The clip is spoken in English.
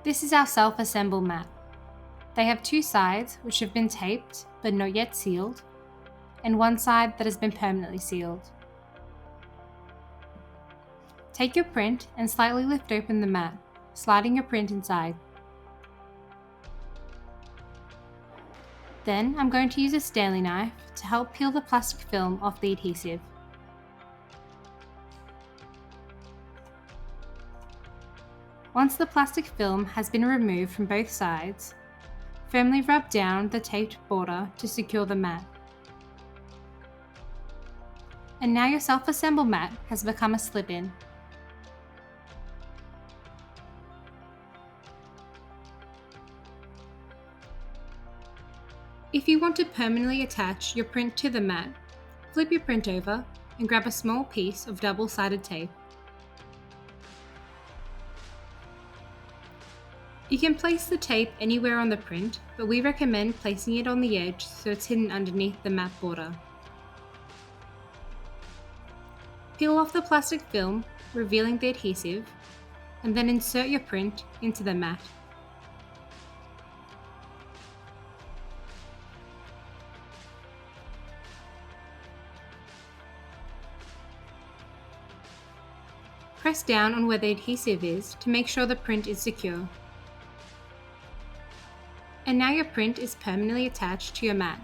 This is our self-assemble mat. They have two sides which have been taped but not yet sealed, and one side that has been permanently sealed. Take your print and slightly lift open the mat, sliding your print inside. Then I'm going to use a Stanley knife to help peel the plastic film off the adhesive. Once the plastic film has been removed from both sides, firmly rub down the taped border to secure the mat. And now your self-assembled mat has become a slip-in. If you want to permanently attach your print to the mat, flip your print over and grab a small piece of double-sided tape. You can place the tape anywhere on the print, but we recommend placing it on the edge so it's hidden underneath the mat border. Peel off the plastic film, revealing the adhesive, and then insert your print into the mat. Press down on where the adhesive is to make sure the print is secure. And now your print is permanently attached to your mat.